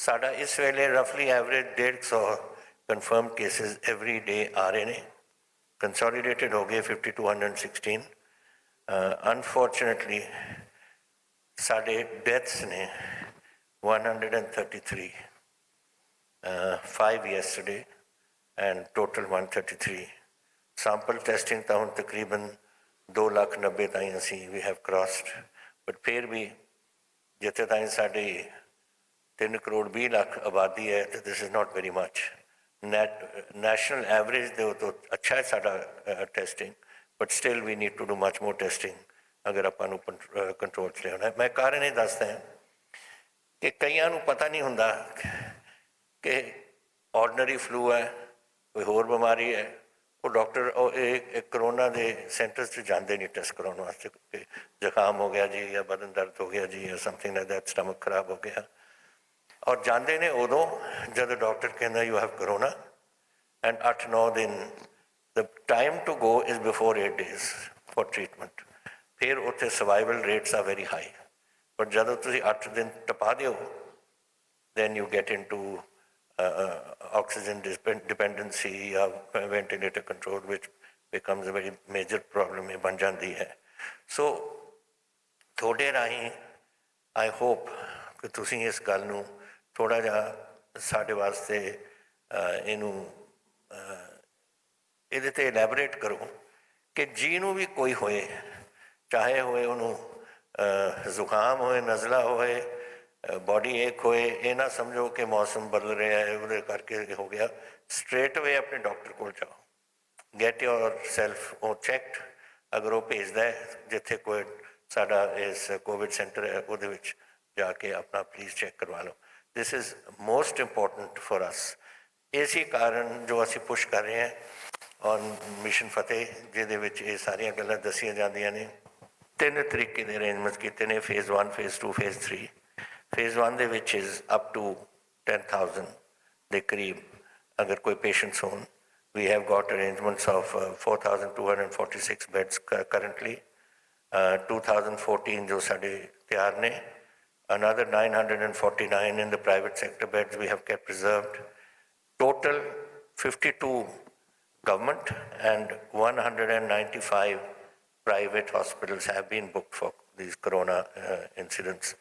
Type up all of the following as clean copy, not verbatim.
साडा इस वेले रफली average 150 confirm cases every day आ रहे हैं, कंसोलिडेटेड हो गए 5216। अनफॉर्चुनेटली साडे डेथ्स ने 133, 5 yesterday and total 133। Sample testing तो हम तकरीबन 2,90,000 ताई असी वी हैव क्रॉस्ड, बट फिर भी जिथे ताई साड़ी 3,20,00,000 आबादी है तो this is not very much. National average दे तो अच्छा है साडा testing, but still we need to do much more testing अगर अपन कंट्रोल च लिया। मैं कारण ये दसदा कि कईयां नूं पता नहीं हुंदा कि ऑर्डनरी फ्लू है, कोई होर बीमारी है, वो डॉक्टर एक कोरोना के सेंटर्स से जाते नहीं टेस्ट कराने वास्ते कि जुकाम हो गया जी या बदन दर्द हो गया जी या समथिंग लाइक दैट, स्टमक खराब हो गया, और जाते ने उदों जब डॉक्टर कहना यू हैव कोरोना एंड 8-9 दिन the time to go is before 8 days for treatment. फिर उत्थे survival rates are very high, but जदों तुसीं 8 दिन टपा दिओ then you get into oxygen dependency or ventilator control, which becomes a very major problem बन जाती है। So थोड़े राही I hope कि तुसीं इस गल नूं थोड़ा जा साडे वास्ते इनू इहदे ते एलैबोरेट करो कि जिन्हों भी कोई होए, चाहे होए उन्होंने जुकाम होए, नज़ला होए, बॉडी एक होए, ये ना समझो कि मौसम बदल रहा है वो करके हो गया। स्ट्रेट वे अपने डॉक्टर को जाओ, गेट योर सेल्फ वो चैकड। अगर वो भेजदा है जिथे कोई साडा इस कोविड सेंटर है वो जाके अपना प्लीज़ चेक करवा लो। This is most important for us. इसी कारण जो असी पुश कर रहे हैं ऑन मिशन फतेह, जिहदे विच ये सारियां गल्लां दसियां जांदियां ने। 3 तरीके के अरेंजमेंट्स किए ने, phase 1, phase 2, phase 3। Phase 1 they which is up to 10,000 के करीब अगर कोई पेशेंट्स होन। We have got arrangements of 4,246 beds currently, 2,014 जो साडे तैयार ने, another 949 in the private sector beds we have kept reserved. Total 52 government and 195 private hospitals have been booked for these corona incidents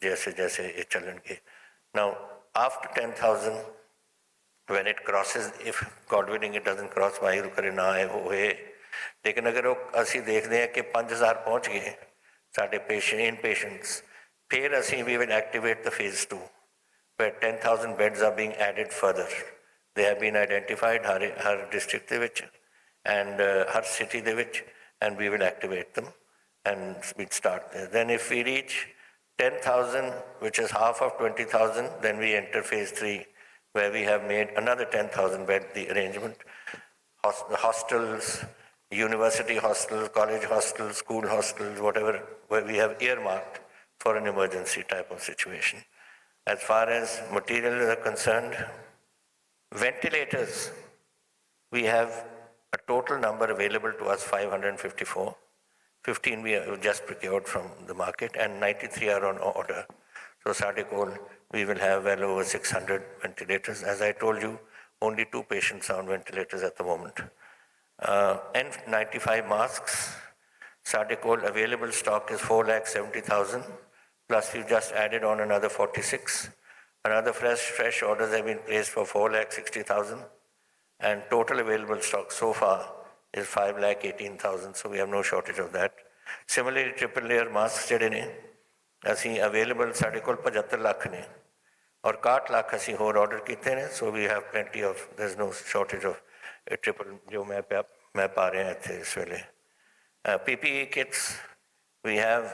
जैसे जैसे ये चलेंगे। Now after 10,000 when it crosses, if God willing it doesn't cross, Waheguru करे ना आए वो है, लेकिन अगर वो असी देखते हैं कि 5,000 पहुँच गए साढ़े इन पेशेंट्स, फिर असी we will activate the phase 2 where 10,000 beds are being added further. They have been identified her district they which and her city they which, and we will activate them and we start there. Then if we reach 10,000, which is half of 20,000, then we enter phase 3 where we have made another 10,000 bed the arrangement. Hostels, university hostels, college hostels, school hostels, whatever, where we have earmarked for an emergency type of situation. As far as materials are concerned, ventilators, we have a total number available to us 554. 15 we have just procured from the market and 93 are on order. So Sadekol, we will have well over 600 ventilators. As I told you, only 2 patients are on ventilators at the moment. N95 masks, Sadekol available stock is 4,70,000, plus we've just added on another 46. Another fresh orders have been placed for 4,60,000, and total available stock so far is 5,18,000, so we have no shortage of that. Similarly, triple layer masks ਜਿਹੜੇ ਨੇ ਅਸੀਂ available ਸਾਡੇ ਕੋਲ 75 ਲੱਖ ਨੇ ਔਰ 61 ਲੱਖ ਅਸੀਂ ਹੋਰ order ਕੀਤੇ ਨੇ, so we have plenty of, there's no shortage of triple ਜੋ ਮੈਂ ਪਾ ਰਿਹਾ ਇੱਥੇ ਇਸ ਵੇਲੇ। PPE kits, we have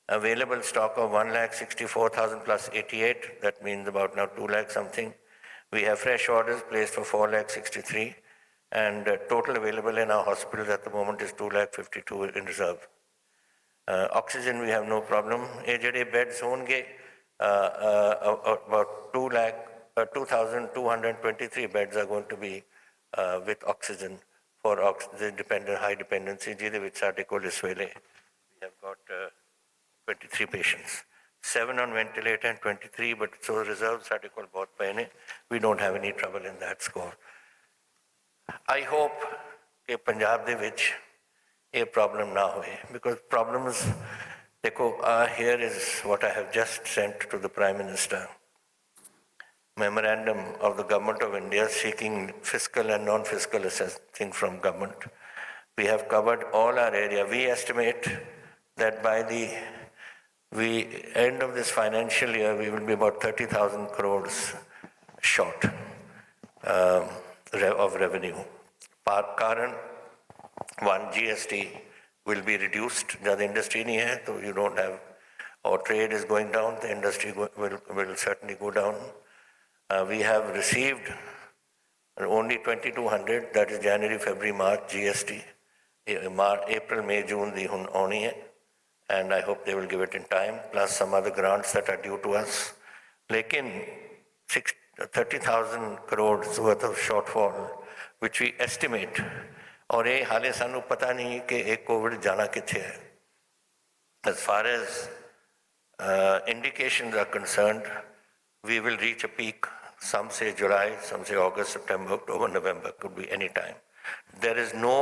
available stock of 1,64,000 plus 88, that means about now 2 lakh something. We have fresh orders placed for 4,63,000, and total available in our hospitals at the moment is 2,52,000 in reserve. Oxygen we have no problem. ये जड़े beds होंगे about 2,223 beds are going to be with oxygen for high dependency जिधे विच साडे कोल इस वेले we have got 23 patients. 7 on ventilator and 23, but so reserves ਸਾਡੇ ਕੋਲ ਬਹੁਤ ਪਏ ਨੇ. We don't have any trouble in that score. I hope ਕਿ ਪੰਜਾਬ ਦੇ ਵਿੱਚ ਇਹ problem ਨਾ ਹੋਏ, because problems, ਦੇਖੋ, here is what I have just sent to the Prime Minister. Memorandum of the Government of India seeking fiscal and non-fiscal assistance from government. We have covered all our area. We estimate that by the end of this financial year, we will be about 30,000 crores short of revenue. Karan, one, GST will be reduced. The industry nahi hai, so you don't have, or trade is going down, the industry will certainly go down. We have received only 2,200, that is January, February, March, GST. April, May, June, the hun aani hai, and I hope they will give it in time, plus some other grants that are due to us. Lekin 30,000 crores worth of shortfall, which we estimate, और ये हाले सानू पता नहीं कि एक Covid जाना किथे है. As far as indications are concerned, we will reach a peak. Some say July, some say August, September, October, November, could be any time. There is no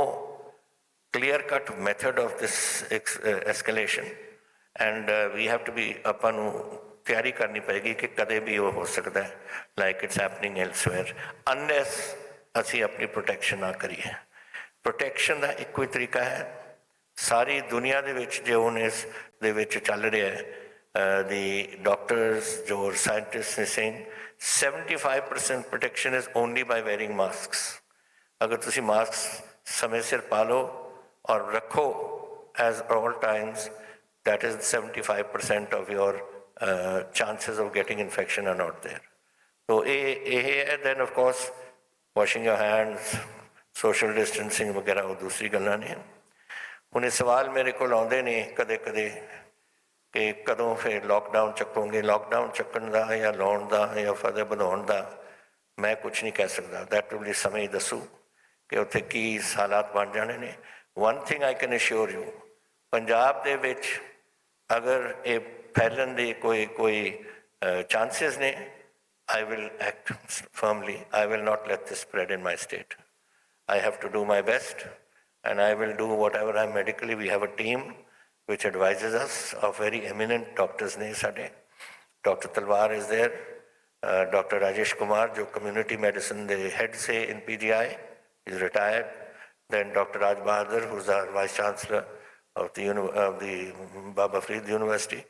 clear-cut method of this escalation, and we have to be ਆਪਾਂ ਨੂੰ ਤਿਆਰੀ ਕਰਨੀ ਪਏਗੀ ਕਿ ਕਦੇ ਵੀ ਉਹ ਹੋ ਸਕਦਾ ਹੈ, like it's happening elsewhere, unless ਅਸੀਂ ਆਪਣੀ protection ਨਾ ਕਰੀਏ. Protection ਦਾ ਇੱਕੋ ਹੀ ਤਰੀਕਾ ਹੈ, ਸਾਰੀ ਦੁਨੀਆ ਦੇ ਵਿੱਚ ਜੇ ਹੁਣ ਇਸ ਦੇ ਵਿੱਚ ਚੱਲ ਰਿਹਾ ਹੈ, the doctors, your scientists are saying 75% protection is only by wearing masks. अगर तुसी masks समय सिर पालो और रखो as all times, that is 75% of your chances of getting infection are not there. So then of course washing your hands, social distancing वगैरह वो दूसरी गल्लां ने. उन्हें सवाल मेरे को आउंदे ने कदे कदे कि कदों फिर लॉकडाउन चकोगे. लॉकडाउन चक्कन का या लाउण का या फतेह बढ़ाउण का मैं कुछ नहीं कह सकता. दैट विल बी समय ही दसू कि उत्थे की हालात बन जाने ने. One thing I can assure you, Punjab दे विच अगर ये फैलन दे कोई चांसेस ने, I will act firmly. I will not let this spread in my state. I have to do my best, and I will do whatever I medically. We have a team which advises us of very eminent doctors. Dr. Talwar is there, Dr. Rajesh Kumar, jo community medicine the head say in PGI, is retired. Then Dr. Raj Bahadur, who's our vice chancellor of the Baba Farid University.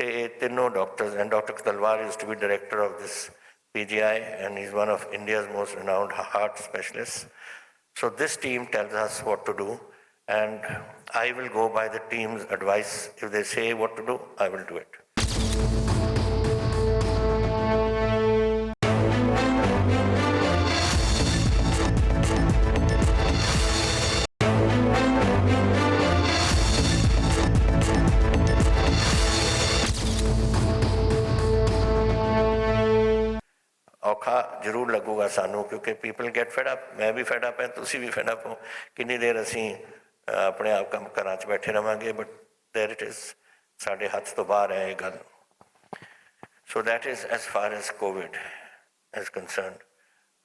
No doctors, and Dr. Talwar used to be director of this PGI, and he's one of India's most renowned heart specialists. So this team tells us what to do, and I will go by the team's advice. If they say what to do, I will do it. औखा जरूर लगूगा सानू, क्योंकि people get fed up. मैं भी fed up है, तुसी भी fed up हो. कितनी देर असी अपने आप काम घरां च बैठे रहांगे, बट देयर इट इज, साडे हथ तो बाहर है ये गल. So that is as far as Covid is concern.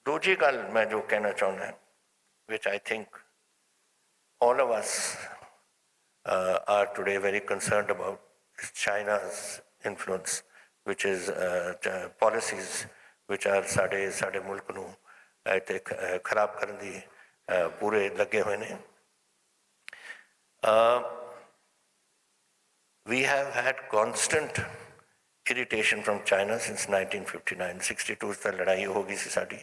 दूजी गल मैं जो कहना चाहना, which I think all of us are today very concerned about, is China's influence, which is policies which are साढ़े मुल्क नूं इत्थे खराब करन दी पूरे लगे हुए ने. We have had constant irritation from China since 1959. 62 तक लड़ाई हो गई सी साडी.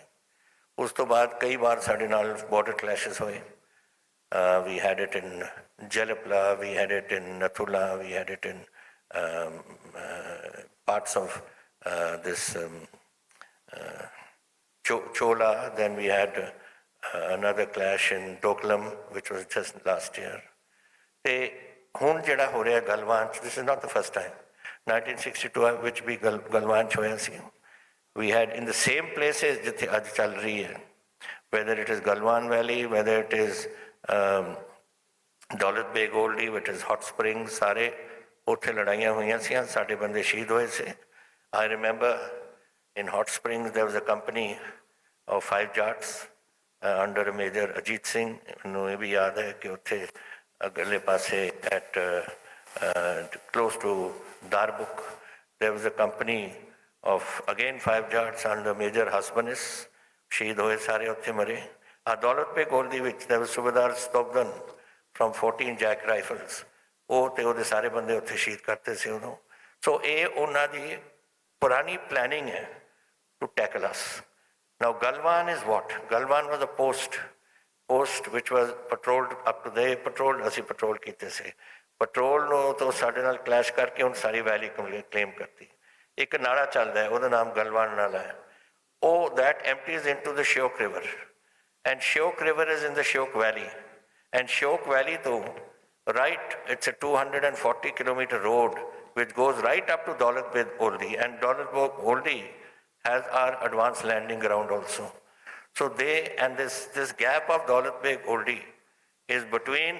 उस तो बाद कई बार साडे नाल border clashes होए. We had it in Jalapla, we had it in Nathula, we had it in parts of this Chola. Then we had another clash in Doklam, which was just last year. Hun jehड़ा ho reha Galwan, this is not the first time. 1962 which bhi Galwan hoya si. We had in the same places jithe aj chal rahi hai, whether it is Galwan Valley, whether it is Daulat Beg Oldie, which is hot springs, sare ਉੱਥੇ ਲੜਾਈਆਂ ਹੋਈਆਂ ਸੀ, ਸਾਡੇ ਬੰਦੇ ਸ਼ਹੀਦ ਹੋਏ ਸੀ। I remember in Hot Springs there was a company of 5 Jats under Major Ajit Singh. ਮੈਨੂੰ ਇਹ ਵੀ ਯਾਦ ਹੈ ਕਿ ਉੱਥੇ ਅਗਲੇ ਪਾਸੇ at close to Darbuk there was a company of again 5 Jats under Major Hasbanis. ਸ਼ਹੀਦ ਹੋਏ ਸਾਰੇ ਉੱਥੇ ਮਰੇ। ਦੌਲਤ ਬੇਗ ਓਲਡੀ ਵਿੱਚ there was Subedar Stobdan from 14 Jack Rifles. ਉਹ ਤੇ ਉਹਦੇ ਸਾਰੇ ਬੰਦੇ ਉੱਥੇ ਸ਼ਹੀਦ ਕਰਤੇ ਸੀ ਉਦੋਂ। ਸੋ ਇਹ ਉਹਨਾਂ ਦੀ ਪੁਰਾਣੀ ਪਲੈਨਿੰਗ ਹੈ to tackle us. Now Galwan is what? Galwan was a post which was patrolled up to they patrolled, ਅਸੀਂ patrol ਕੀਤੇ ਸੀ। ਪੈਟਰੋਲ ਨੂੰ ਤੋਂ ਸਾਡੇ ਨਾਲ ਕਲੈਸ਼ ਕਰਕੇ ਹੁਣ ਸਾਰੀ ਵੈਲੀ ਕਲੇਮ ਕਰਤੀ। ਇੱਕ ਨਾਲਾ ਚੱਲਦਾ ਹੈ, ਉਹਦਾ ਨਾਮ ਗਲਵਾਨ ਨਾਲਾ ਹੈ। ਉਹ that empties into the Shyok River and Shyok River is in the Shyok Valley and Shyok Valley ਤੋਂ right, it's a 240 kilometer road which goes right up to Daulat Beg Oldi, and Daulat Beg Oldi has our advanced landing ground also. So this gap of Daulat Beg Oldi is between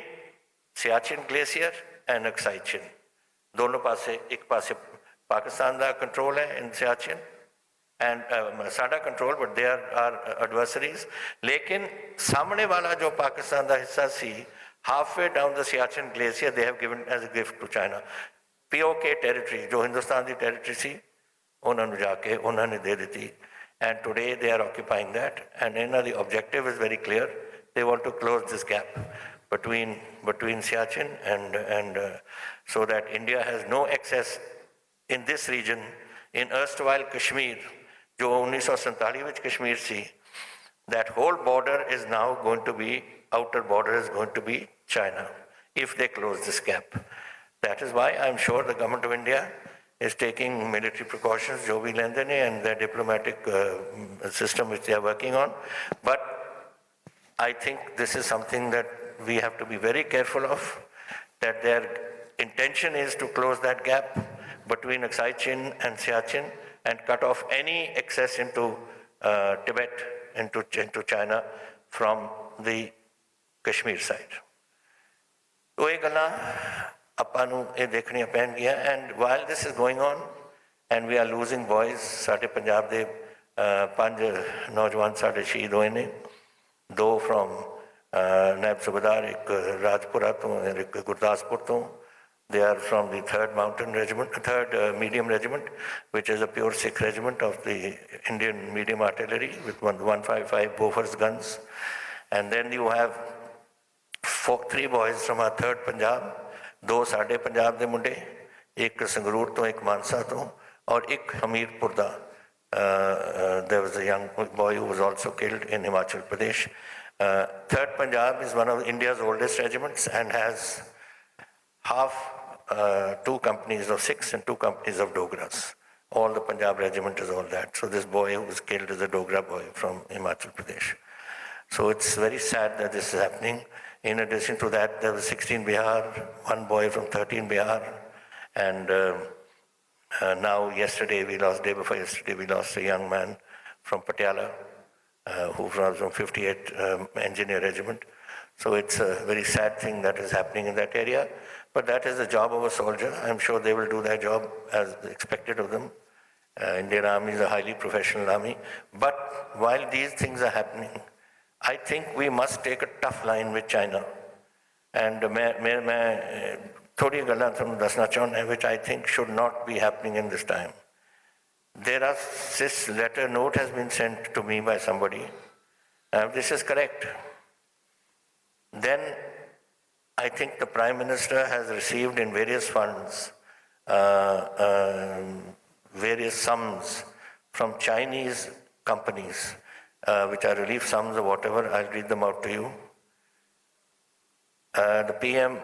Siachen Glacier and Aksai Chin. दोनों पासे, एक पासे पाकिस्तान का control है in Siachen and साडा control, but they are our adversaries. लेकिन सामने वाला जो पाकिस्तान का हिस्सा सी, halfway down the Siachen Glacier they have given as a gift to China. POK territory, जो हिंदुस्तान की territory सी, उन्होंने जाके उन्होंने दे दी थी, and today they are occupying that, and the objective is very clear. They want to close this gap between Siachen and so that India has no access in this region. In erstwhile Kashmir, जो 1947 ਵਿੱਚ Kashmir C, that whole border is now going to be, outer border is going to be China if they close this gap. That is why I'm sure the government of India is taking military precautions, जो भी लेंदे ने, and their diplomatic system which they are working on. But I think this is something that we have to be very careful of, that their intention is to close that gap between Aksai Chin and Siachen and cut off any access into Tibet, into China from the Kashmir side. तो ये गल्लां ਆਪਾਂ ਨੂੰ ਇਹ ਦੇਖਣੀਆਂ ਪੈਣਗੀਆਂ, and while this is going on and we are losing boys, ਸਾਡੇ ਪੰਜਾਬ ਦੇ 5 ਨੌਜਵਾਨ ਸਾਡੇ ਸ਼ਹੀਦ ਹੋਏ ਨੇ, 2 from ਨਾਇਬ ਸੂਬੇਦਾਰ, ਇੱਕ ਰਾਜਪੁਰਾ ਤੋਂ, ਇੱਕ ਗੁਰਦਾਸਪੁਰ ਤੋਂ. They are from the 3rd Mountain Regiment, 3rd Medium Regiment, which is a pure Sikh regiment of the Indian Medium Artillery with 155 Bofors guns. And then you have 3 boys from our 3rd Punjab, 2 ਸਾਡੇ ਪੰਜਾਬ ਦੇ ਮੁੰਡੇ, ਇੱਕ ਸੰਗਰੂਰ ਤੋਂ, ਇੱਕ ਮਾਨਸਾ ਤੋਂ, ਔਰ ਇੱਕ ਹਮੀਰਪੁਰ ਦਾ. There was a young boy who was also killed in Himachal Pradesh. 3rd Punjab is one of India's oldest regiments and has half 2 companies of Sikhs and 2 companies of Dogras. All the Punjab regiment is all that. So this boy who was killed is a Dogra boy from Himachal Pradesh. So it's very sad that this is happening. In addition to that, there was 16 Bihar, 1 boy from 13 Bihar, and now yesterday we lost, day before yesterday, we lost a young man from Patiala, who was from 58 Engineer Regiment. So it's a very sad thing that is happening in that area, but that is the job of a soldier. I'm sure they will do their job as expected of them. Indian Army is a highly professional army, but while these things are happening, I think we must take a tough line with China. And मैं थोड़ी गल्लां तुहानूं दसना चाहुंदा which I think should not be happening in this time. This letter note has been sent to me by somebody. This is correct. Then I think the Prime Minister has received in various funds various sums from Chinese companies, which are relief sums or whatever. I'll read them out to you. The PM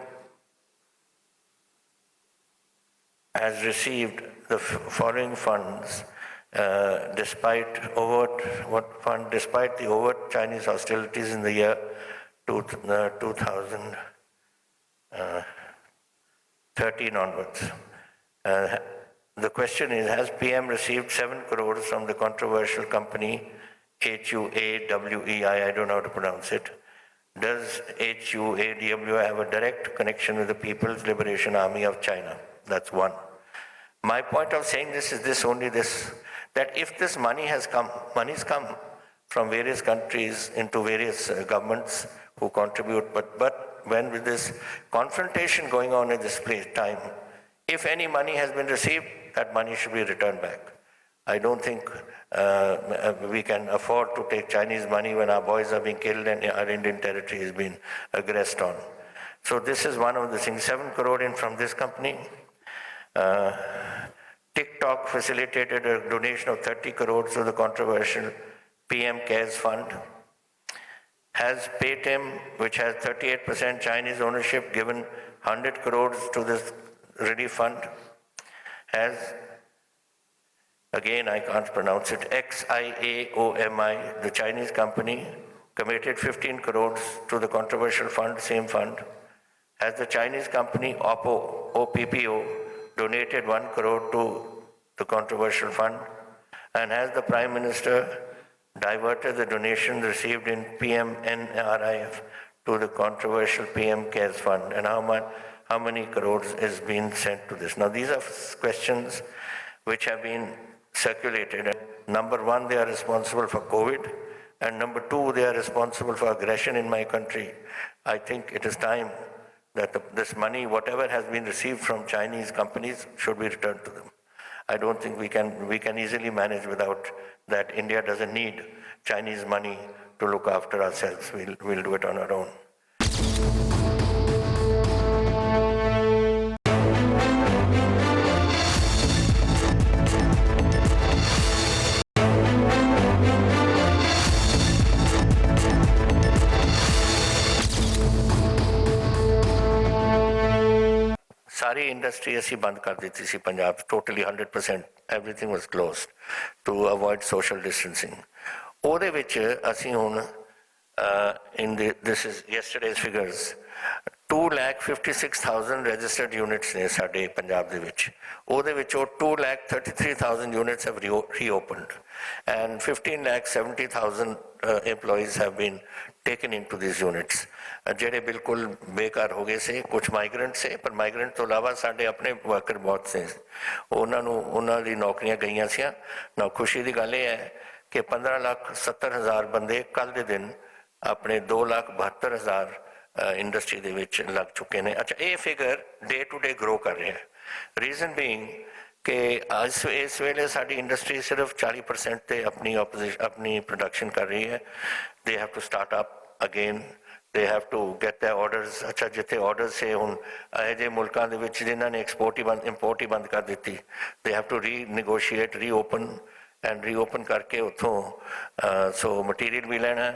has received the following funds despite the overt Chinese hostilities in the year 2013 onwards. The question is, has PM received 7 crores from the controversial company HUAWEI? I don't know how to pronounce it. Does HUAWEI have a direct connection with the People's Liberation Army of China? That's one. My point of saying this is this, that if this money's come from various countries into various governments who contribute, but when with this confrontation going on at this time, if any money has been received, that money should be returned back. I don't think we can afford to take Chinese money when our boys are being killed and our Indian territory is being aggressed on. So this is one of the things. 7 crore in from this company. TikTok facilitated a donation of 30 crores to the controversial PM CARES Fund. Has Paytm, which has 38% Chinese ownership, given 100 crores to this relief fund? Has, again I can't pronounce it, XIAOMI, the Chinese company, committed 15 crores to the controversial fund, same fund? Has the Chinese company OPPO donated 1 crore to the controversial fund? And has the Prime Minister diverted the donation received in PMNRIF to the controversial PM CARES Fund? And how many crores is being sent to this? Now these are questions which have been circulated. Number one, they are responsible for COVID. And number two, they are responsible for aggression in my country. I think it is time that this money, whatever has been received from Chinese companies, should be returned to them. I don't think we can easily manage without that. India doesn't need Chinese money to look after ourselves. We'll do it on our own. सारी industry ऐसी बंद कर दी थी Punjab, totally 100%, everything was closed to avoid social distancing. ਉਹਦੇ ਵਿੱਚ ਅਸੀਂ ਹੁਣ this is yesterday's figures, 2,56,000 registered units ਨੇ ਸਾਡੇ ਪੰਜਾਬ ਦੇ ਵਿੱਚ. ਉਹਦੇ ਵਿੱਚੋਂ 2,33,000 units have reopened and 15,70,000 employees have been taken into these units. ਜਿਹੜੇ ਬਿਲਕੁਲ ਬੇਕਾਰ ਹੋ ਗਏ ਸੀ, ਕੁਝ ਮਾਈਗ੍ਰੈਂਟ ਸੇ, ਪਰ ਮਾਈਗ੍ਰੈਂਟ ਤੋਂ ਇਲਾਵਾ ਸਾਡੇ ਆਪਣੇ ਵਰਕਰ ਬਹੁਤ ਸੇ, ਉਹਨਾਂ ਦੀ ਨੌਕਰੀਆਂ ਗਈਆਂ ਸੀ. ਨਾ ਖੁਸ਼ੀ ਦੀ ਗੱਲ ਇਹ ਹੈ ਕਿ 15,70,000 ਬੰਦੇ ਕੱਲ੍ਹ ਦੇ ਦਿਨ ਆਪਣੇ 2,72,000 ਇੰਡਸਟਰੀ ਦੇ ਵਿੱਚ ਲੱਗ ਚੁੱਕੇ ਨੇ. ਅੱਛਾ, ਇਹ figure day to day grow ਕਰ ਰਿਹਾ ਹੈ. ਰੀਜ਼ਨ ਬੀਇੰਗ ਕਿ ਇਸ ਵੇਲੇ ਸਾਡੀ ਇੰਡਸਟਰੀ ਸਿਰਫ 40% ਤੇ ਆਪਣੀ ਪ੍ਰੋਡਕਸ਼ਨ ਕਰ ਰਹੀ ਹੈ. They have to start up again, they have to get their orders. ਅੱਛਾ, ਜਿੱਥੇ orders ਸੇ ਹੁਣ ਇਹੋ ਜਿਹੇ ਮੁਲਕਾਂ ਦੇ ਵਿੱਚ ਜਿਨ੍ਹਾਂ ਨੇ ਇੰਪੋਰਟ ਹੀ ਬੰਦ ਕਰ ਦਿੱਤੀ, they have to renegotiate, reopen ਕਰਕੇ ਉੱਥੋਂ ਸੋ ਮਟੀਰੀਅਲ ਵੀ ਲੈਣਾ,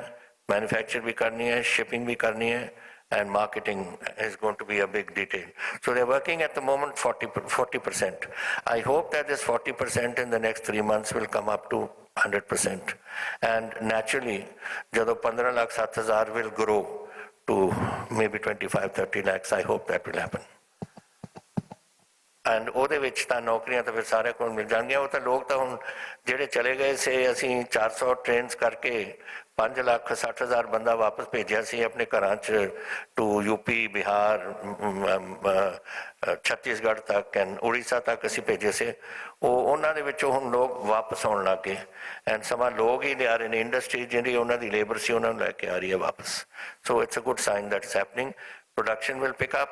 ਮੈਨੂਫੈਕਚਰ ਵੀ ਕਰਨੀ ਹੈ, ਸ਼ਿਪਿੰਗ ਵੀ ਕਰਨੀ ਹੈ, and marketing is going to be a big detail. So they're working at the moment 40%. I hope that this 40% in the next 3 months will come up to 100%. And naturally, ਜਦੋਂ 15,07,000 will grow to maybe 25-30 lakhs, I hope that will happen. And ਉਹਦੇ ਵਿੱਚ ਤਾਂ ਨੌਕਰੀਆਂ ਤਾਂ ਫਿਰ ਸਾਰਿਆਂ ਕੋਲ ਮਿਲ ਜਾਣਗੀਆਂ. ਉਹ ਤਾਂ ਲੋਕ ਤਾਂ ਹੁਣ ਜਿਹੜੇ ਚਲੇ ਗਏ ਸੀ, ਅਸੀਂ 400 ਟ੍ਰੇਨਸ ਕਰਕੇ 5,60,000 ਬੰਦਾ ਵਾਪਸ ਭੇਜਿਆ ਸੀ ਆਪਣੇ ਘਰਾਂ 'ਚ ਟੂ ਯੂਪੀ, ਬਿਹਾਰ, ਛੱਤੀਸਗੜ੍ਹ ਤੱਕ ਐਂਡ ਉੜੀਸਾ ਤੱਕ ਅਸੀਂ ਭੇਜੇ ਸੀ. ਉਹਨਾਂ ਦੇ ਵਿੱਚੋਂ ਹੁਣ ਲੋਕ ਵਾਪਸ ਆਉਣ ਲੱਗ ਗਏ. ਐਂਡ ਸਮਾਂ ਲੋਕ ਹੀ ਲਿਆ ਰਹੇ ਨੇ, ਇੰਡਸਟਰੀ ਜਿਹੜੀ ਉਹਨਾਂ ਦੀ ਲੇਬਰ ਸੀ ਉਹਨਾਂ ਨੂੰ ਲੈ ਕੇ ਆ ਰਹੀ ਹੈ ਵਾਪਸ. So it's a good sign that is happening. Production will pick up,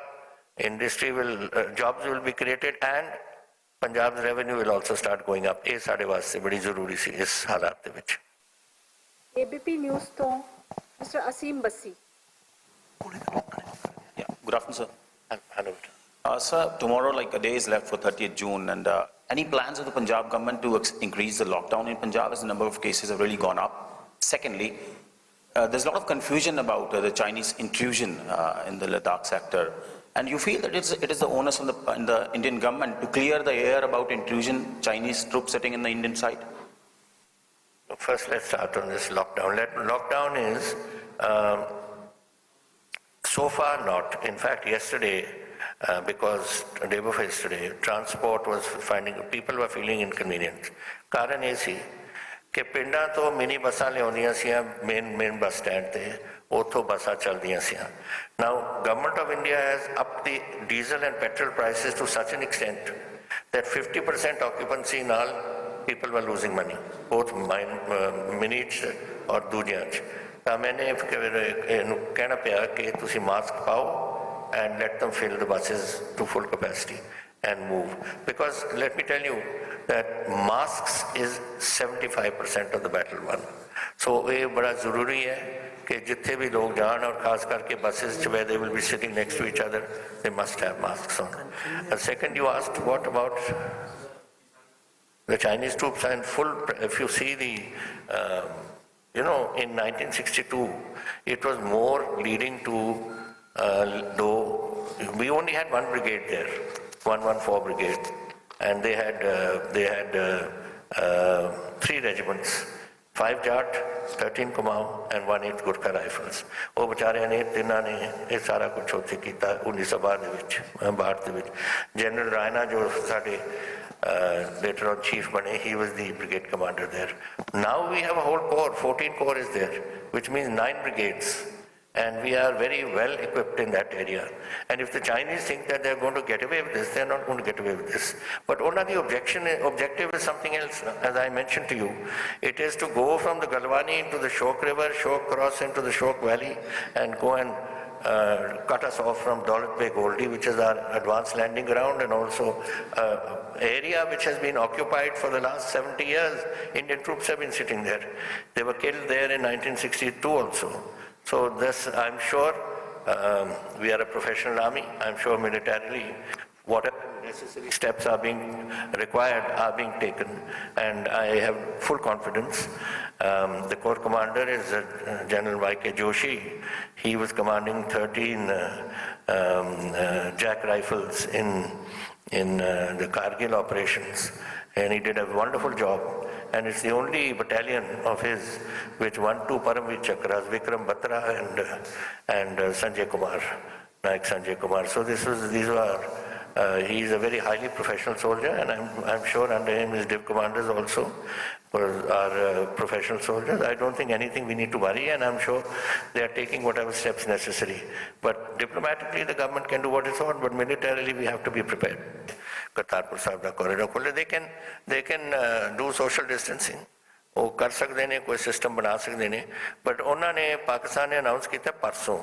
industry will, jobs will be created and Punjab's revenue will also start going up. ਇਹ ਸਾਡੇ ਵਾਸਤੇ ਬੜੀ ਜ਼ਰੂਰੀ ਸੀ ਇਸ ਹਾਲਾਤ ਦੇ ਵਿੱਚ. ABP News ਤੋਂ Mr. Asim Bassi. Yeah, good afternoon, sir. Hello. Sir, tomorrow, like a day is left for 30th June, and any plans of the Punjab government to increase the lockdown in Punjab as the number of cases have really gone up? Secondly, there's a lot of confusion about the Chinese intrusion in the Ladakh sector. And you feel that it is the onus on the Indian government to clear the air about intrusion, Chinese troops sitting in the Indian side? First, let's start on this lockdown. Lockdown is so far not. In fact, yesterday, because the day before yesterday, transport was people were feeling inconvenient. Karan AC ਕਿ ਪਿੰਡਾਂ ਤੋਂ mini ਬੱਸਾਂ ਲਿਆਉਂਦੀਆਂ ਸੀਆਂ main bus stand ਤੇ ਉੱਥੋਂ ਬੱਸਾਂ ਚੱਲਦੀਆਂ ਸੀਆਂ now government of India has up the diesel and petrol prices to such an extent that 50% occupancy ਨਾਲ people were losing money both minis और ਦੂਜਿਆਂ 'ਚ ਤਾਂ ਮੈਨੇ ਇਹਨੂੰ ਕਹਿਣਾ ਪਿਆ ਕਿ ਤੁਸੀਂ ਮਾਸਕ ਪਾਓ and let them fill the buses to full capacity and move because let me tell you that masks is 75% of the battle won so ਇਹ ਬੜਾ ਜ਼ਰੂਰੀ ਹੈ कि जिथे भी लोग जान और खास करके buses where they will be sitting next to each other they must have masks on. And second you asked what about the Chinese troops and full if you see the you know in 1962 it was more leading to though we only had one brigade there 114 brigade and they had 3 regiments 5 Jat, 13 Kumaon and 1/8 Gurkha Rifles. ਉਹ ਵਿਚਾਰਿਆਂ ਨੇ ਤਿੰਨਾਂ ਨੇ ਇਹ ਸਾਰਾ ਕੁਝ ਉੱਥੇ ਕੀਤਾ 1912 ਦੇ ਵਿੱਚ ਭਾਰਤ ਦੇ ਵਿੱਚ ਜਨਰਲ ਰਾਇਨਾ ਜੋ ਸਾਡੇ later on chief bane he was the brigade commander there. Now we have a whole corps 14 corps is there which means 9 brigades and we are very well equipped in that area and if the Chinese think that they are going to get away with this they are not going to get away with this but only the objective is something else as I mentioned to you it is to go from the Galwani into the Shok river Shok cross into the Shok valley and go and cut us off from Daulat Beg Goldi which is our advanced landing ground and also area which has been occupied for the last 70 years Indian troops have been sitting there they were killed there in 1962 also. So this, I'm sure, we are a professional army. I'm sure militarily, whatever necessary steps are being required are being taken, and I have full confidence. The corps commander is General Y.K. Joshi. He was commanding 13 Jack rifles in the Kargil operations, and he did a wonderful job. And it's the only battalion of his which won 2 Paramveer Chakras, Vikram Batra and Sanjay Kumar, Naik Sanjay Kumar. So these were, he is a very highly professional soldier and I'm sure under him his div commanders also are professional soldiers. I don't think anything we need to worry and I'm sure they are taking whatever steps necessary. But diplomatically the government can do what it's on, but militarily we have to be prepared. Kartarpur Sahib da corridor khule they can do social distancing ਉਹ ਕਰ ਸਕਦੇ ਨੇ ਕੋਈ system ਬਣਾ ਸਕਦੇ ਨੇ but ਉਹਨਾਂ ਨੇ ਪਾਕਿਸਤਾਨ ਨੇ ਅਨਾਉਂਸ ਕੀਤਾ ਪਰਸੋਂ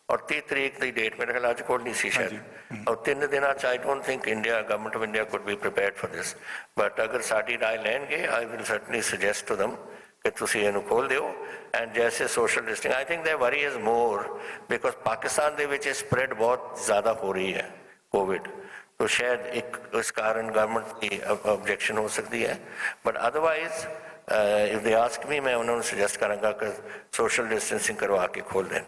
ਔਰ 30 ਤਰੀਕ ਦੀ ਡੇਟ ਮੇਰੇ ਖਿਆਲ ਅੱਜ ਕੋਲ ਨਹੀਂ ਸੀ ਸ਼ਾਇਦ ਔਰ 3 ਦਿਨਾਂ ਚ I don't think India government of India could be prepared for this but ਅਗਰ ਸਾਡੀ ਰਾਏ ਲੈਣਗੇ I will certainly suggest to them ਕਿ ਤੁਸੀਂ ਇਹਨੂੰ ਖੋਲ ਦਿਓ ਐਂਡ ਜੈਸੇ ਸੋਸ਼ਲ ਡਿਸਟੈਂਸਿੰਗ ਆਈ ਥਿੰਕ ਦੇ ਵਰੀ ਇਜ਼ ਮੋਰ ਬਿਕੋਜ਼ ਪਾਕਿਸਤਾਨ ਦੇ ਵਿੱਚ ਸਪਰੈਡ ਬਹੁਤ ਜ਼ਿਆਦਾ ਹੋ ਰਹੀ ਹੈ ਕੋਵਿਡ तो शायद एक इस कारण गवर्नमेंट की ऑब्जेक्शन हो सकती है but otherwise if they ask me मैं उन्होंने सजेस्ट करूँगा कि सोशल डिस्टेंसिंग करवा के खोल दें